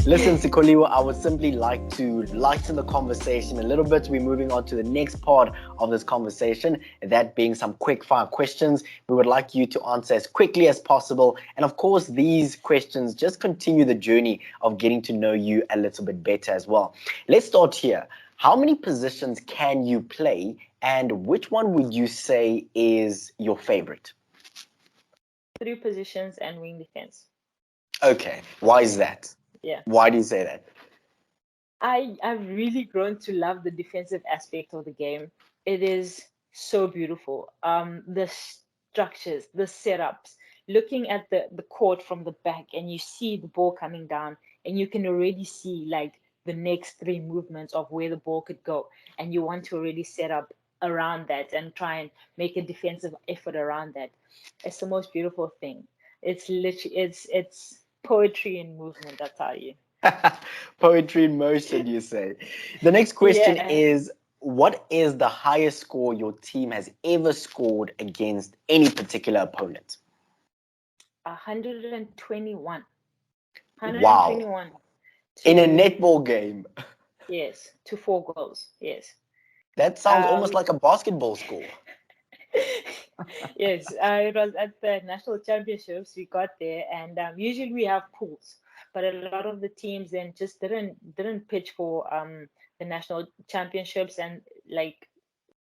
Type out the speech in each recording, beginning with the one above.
Listen, Sikholiwe, I would simply like to lighten the conversation a little bit. We're moving on to the next part of this conversation, that being some quick fire questions. We would like you to answer as quickly as possible. And of course, these questions just continue the journey of getting to know you a little bit better as well. Let's start here. How many positions can you play, and which one would you say is your favorite? 3 positions and wing defense. Okay, why is that? Yeah. Why do you say that? I've really grown to love the defensive aspect of the game. It is so beautiful. The structures, the setups, looking at the court from the back, and you see the ball coming down, and you can already see like the next 3 movements of where the ball could go, and you want to already set up around that and try and make a defensive effort around that. It's the most beautiful thing. It's literally it's poetry in movement, I tell you. Poetry in motion, you say. The next question Yeah. is, what is the highest score your team has ever scored against any particular opponent? 121. Wow. 121 In a to, netball game. yes, to 4 goals. Yes. That sounds almost We like a basketball score. yes, it was at the national championships. We got there, and usually we have pools, but a lot of the teams then just didn't pitch for the national championships, and like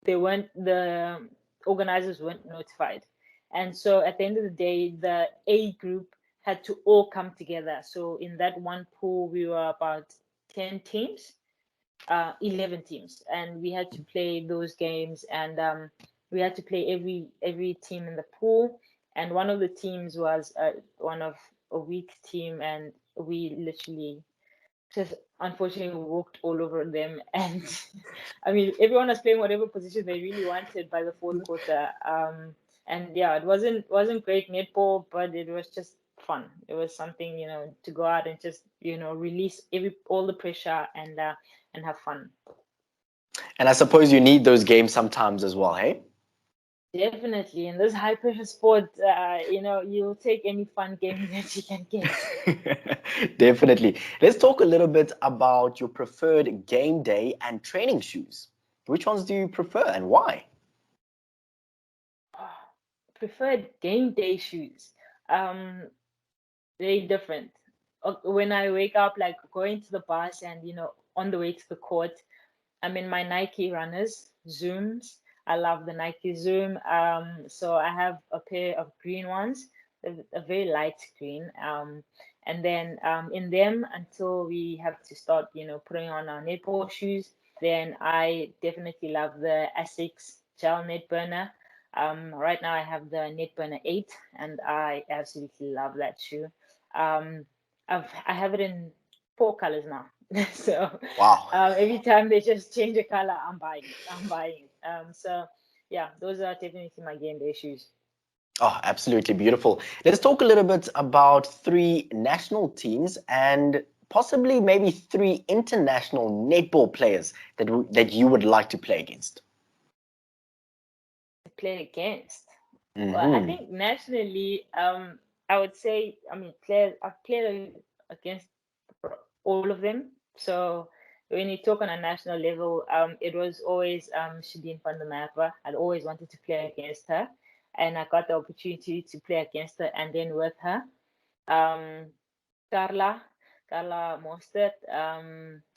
the organizers weren't notified, and so at the end of the day, the A group had to all come together. So in that one pool, we were about 10 teams, 11 teams, and we had to play those games, and we had to play every team in the pool, and one of the teams was one of a weak team, and we literally just unfortunately walked all over them. And I mean, everyone was playing whatever position they really wanted by the 4th quarter. And yeah, it wasn't great netball, but it was just fun. It was something, to go out and just, release all the pressure and have fun. And I suppose you need those games sometimes as well, hey? Definitely. In this high pressure sport, you'll take any fun game that you can get. Definitely. Let's talk a little bit about your preferred game day and training shoes. Which ones do you prefer and why? Preferred game day shoes. Um, very different. When I wake up, like going to the bus and on the way to the court, I'm in my Nike runners, Zooms. I love the Nike Zoom. So I have a pair of green ones, a very light green. And then in them until we have to start, putting on our netball shoes. Then I definitely love the Asics gel net burner. Right now I have the net burner 8, and I absolutely love that shoe. Um, I have it in 4 colors now. So Wow. every time they just change a color, I'm buying it. I'm buying it. So yeah, those are definitely my game day shoes. Oh, absolutely beautiful. Let's talk a little bit about 3 national teams and possibly maybe 3 international netball players that you would like to play against. Play against. Well, I Mm-hmm. think nationally, I would say, I mean, players I've played against all of them. So when you talk on a national level, it was always Shideen van der Merwe. I'd always wanted to play against her, and I got the opportunity to play against her and then with her. Um, Carla, Carla Mostert,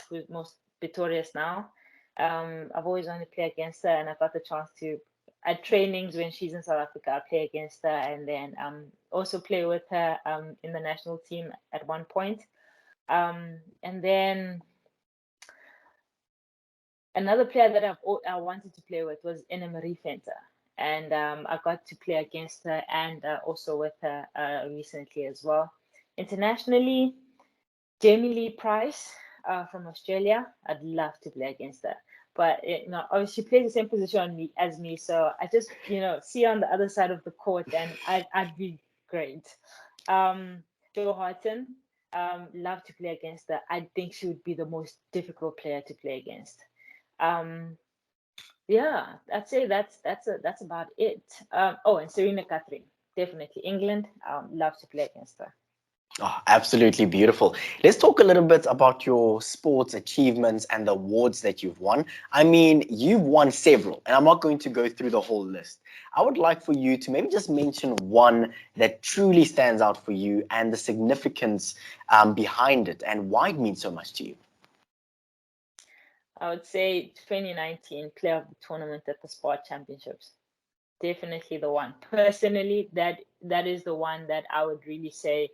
who's most victorious now. I've always wanted to play against her, and I got the chance to at trainings when she's in South Africa, I play against her, and then also play with her in the national team at one point. And then another player that I wanted to play with was Marie Venter, and I got to play against her and also with her recently as well. Internationally, Jamie Lee Price from Australia. I'd love to play against her, but obviously she plays the same position as me, so I just see her on the other side of the court, and I'd be great. Jo Harten, love to play against her. I think she would be the most difficult player to play against. Um, yeah, I'd say that's about it. Oh, and Serena Catherine, definitely England. Love to play against her. Oh, absolutely beautiful. Let's talk a little bit about your sports achievements and the awards that you've won. I mean, you've won several, and I'm not going to go through the whole list. I would like for you to maybe just mention one that truly stands out for you and the significance behind it and why it means so much to you. I would say 2019 player of the tournament at the Sport Championships. Definitely the one. Personally, that is the one that I would really say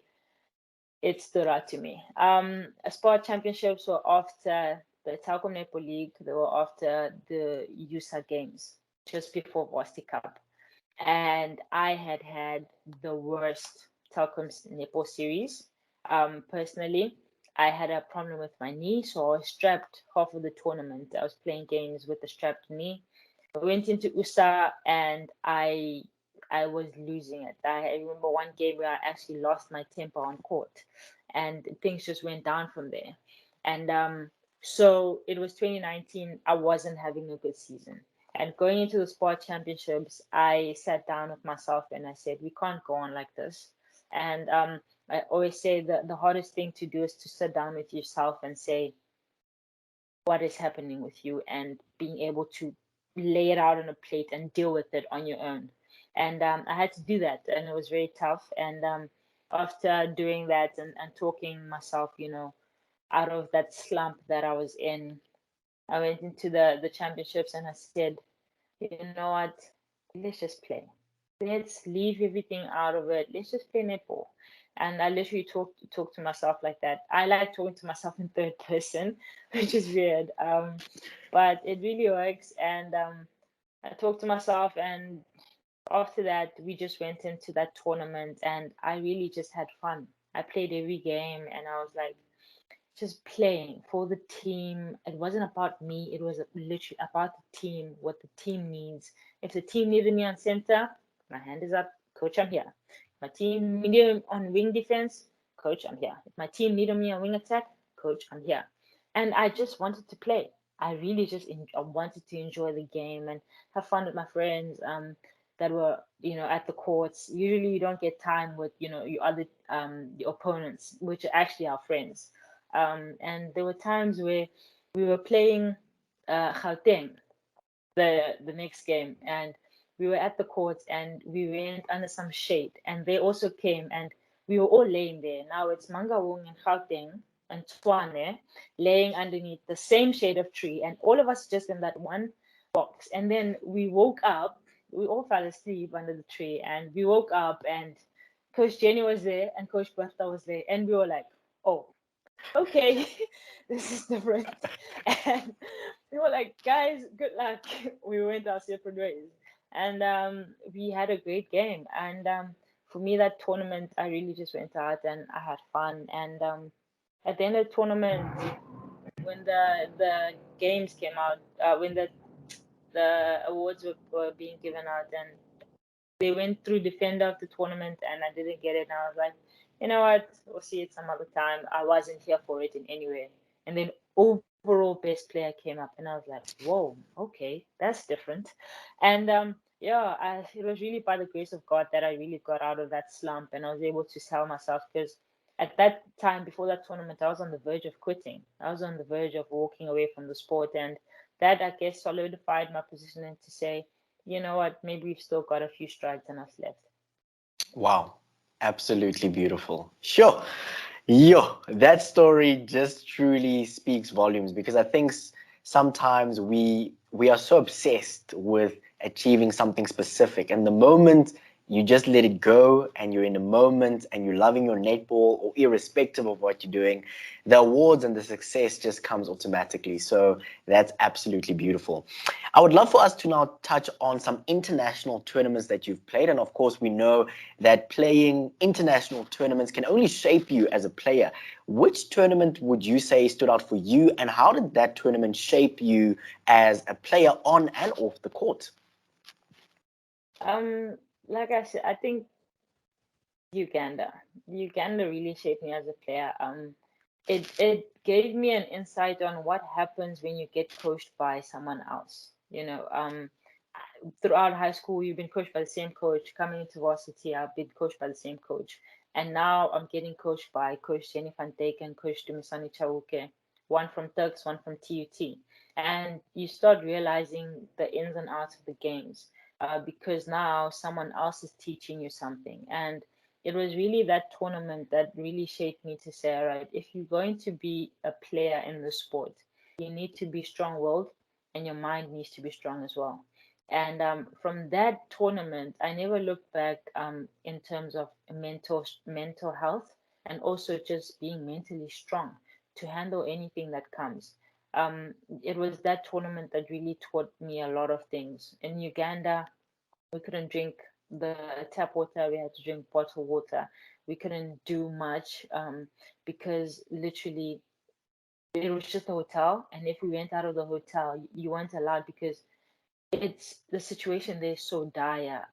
it stood out to me. Sport Championships were after the Telkom Netball League. They were after the 𝗀𝗙cie Games, just before 𝗺𝗙cie𝗶𝗶. And I had the worst Telkom's netball series. Personally, I had a problem with my knee, so I was strapped half of the tournament. I was playing games with a strapped knee. I went into 𝗀𝗙cie and I was losing it. I remember one game where I actually lost my temper on court, and things just went down from there. And so it was 2019. I wasn't having a good season. And going into the sport championships, I sat down with myself and I said, we can't go on like this. And I always say that the hardest thing to do is to sit down with yourself and say, what is happening with you, and being able to lay it out on a plate and deal with it on your own. And I had to do that, and it was very tough. And after doing that and talking myself, out of that slump that I was in, I went into the championships and I said, you know what, let's just play. Let's leave everything out of it. Let's just play netball. And I literally talk to myself like that. I like talking to myself in third person, which is weird. But it really works. And I talked to myself, and after that, we just went into that tournament, and I really just had fun. I played every game, and I was like, just playing for the team. It wasn't about me. It was literally about the team, what the team needs. If the team needed me on center, my hand is up. Coach, I'm here. My team needed on wing defense. Coach, I'm here. If my team needed me on wing attack, coach, I'm here. And I just wanted to play. I really just I wanted to enjoy the game and have fun with my friends. That were at the courts. Usually, you don't get time with your other the opponents, which are actually our friends. And there were times where we were playing Gauteng, the next game, and we were at the courts and we went under some shade, and they also came, and we were all laying there. Now it's Mangaung and Gauteng and Tshwane laying underneath the same shade of tree, and all of us just in that one box. And then we woke up, we all fell asleep under the tree, and we woke up and Coach Jenny was there and Coach Bertha was there, and we were like, oh, okay, this is different. And we were like, guys, good luck. We went our separate ways. And we had a great game. And for me, that tournament, I really just went out and I had fun. And at the end of the tournament, when the games came out, when the awards were being given out, and they went through defender of the tournament and I didn't get it. And I was like, you know what? We'll see it some other time. I wasn't here for it in any way. And then overall best player came up, and I was like, whoa, okay, that's different. And yeah, it was really by the grace of God that I really got out of that slump and I was able to sell myself, because at that time before that tournament, I was on the verge of quitting. I was on the verge of walking away from the sport, and that I guess solidified my position and to say, you know what, maybe we've still got a few strides in us left. Wow, absolutely beautiful. Sure. Yo, that story just truly speaks volumes because I think sometimes we are so obsessed with achieving something specific, and the moment you just let it go and you're in the moment and you're loving your netball, or irrespective of what you're doing, the awards and the success just comes automatically. So that's absolutely beautiful. I would love for us to now touch on some international tournaments that you've played. And of course, we know that playing international tournaments can only shape you as a player. Which tournament would you say stood out for you, and how did that tournament shape you as a player on and off the court? Um, like I said, I think Uganda. Uganda really shaped me as a player. It gave me an insight on what happens when you get coached by someone else. Throughout high school, you've been coached by the same coach. Coming into varsity, I've been coached by the same coach. And now I'm getting coached by Coach Jenny van Dijk and Coach 𝗀𝗙ance, one from Turks, one from TUT. And you start realizing the ins and outs of the games because now someone else is teaching you something. And it was really that tournament that really shaped me to say, all right, if you're going to be a player in the sport, you need to be strong-willed and your mind needs to be strong as well. And from that tournament, I never looked back in terms of mental health and also just being mentally strong to handle anything that comes. It was that tournament that really taught me a lot of things. In Uganda, we couldn't drink the tap water, we had to drink bottled water. We couldn't do much because literally it was just a hotel. And if we went out of the hotel, you weren't allowed because it's the situation there is so dire.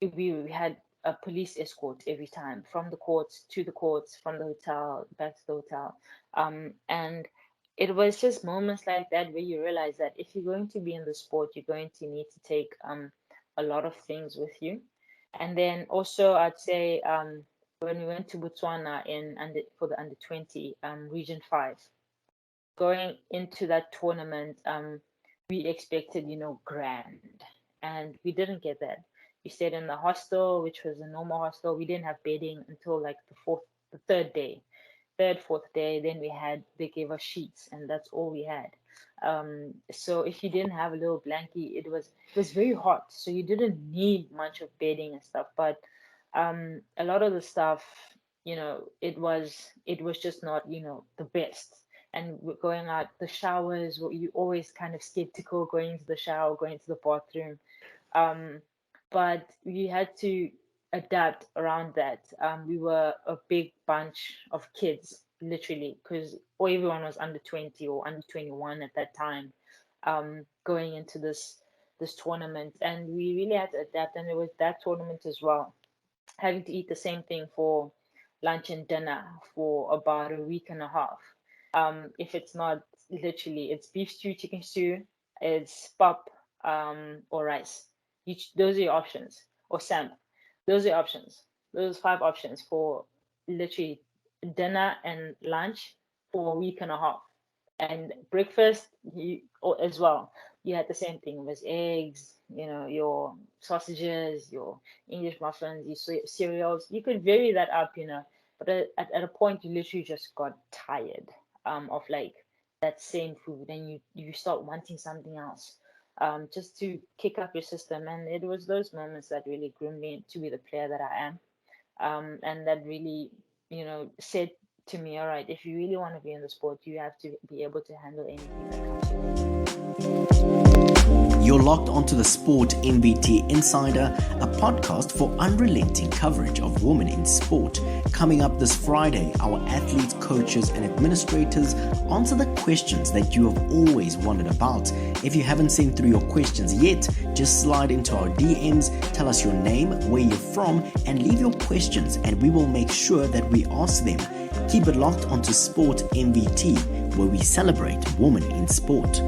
We had a police escort every time from the courts to the courts, from the hotel back to the hotel. And it was just moments like that where you realize that if you're going to be in the sport, you're going to need to take a lot of things with you. And then also I'd say when we went to Botswana for the under 20 region 5, going into that tournament, we expected, grand, and we didn't get that. We stayed in the hostel, which was a normal hostel. We didn't have bedding until like the third day, fourth day. Then they gave us sheets, and that's all we had. So if you didn't have a little blankie, it was very hot. So you didn't need much of bedding and stuff. But a lot of the stuff, it was just not, the best. And going out the showers, you always kind of skeptical going into the shower, going to the bathroom. But we had to adapt around that. We were a big bunch of kids, literally, because everyone was under 20 or under 21 at that time, going into this tournament. And we really had to adapt. And it was that tournament as well, having to eat the same thing for lunch and dinner for about a week and a half. If it's not literally, it's beef stew, chicken stew, it's pap, or rice. Those are your options, or sam. Those are your options. Those 5 options for literally dinner and lunch for a week and a half. And breakfast, as well. You had the same thing. It was eggs, your sausages, your English muffins, your cereals. You could vary that up, but at a point you literally just got tired of like that same food, and you start wanting something else, just to kick up your system. And it was those moments that really groomed me to be the player that I am, and that really, said to me, all right, if you really want to be in the sport, you have to be able to handle anything that comes your way. You're locked onto the Sport MVT Insider, a podcast for unrelenting coverage of women in sport. Coming up this Friday, our athletes, coaches, and administrators answer the questions that you have always wondered about. If you haven't sent through your questions yet, just slide into our DMs, tell us your name, where you're from, and leave your questions, and we will make sure that we ask them. Keep it locked onto Sport MVT, where we celebrate women in sport.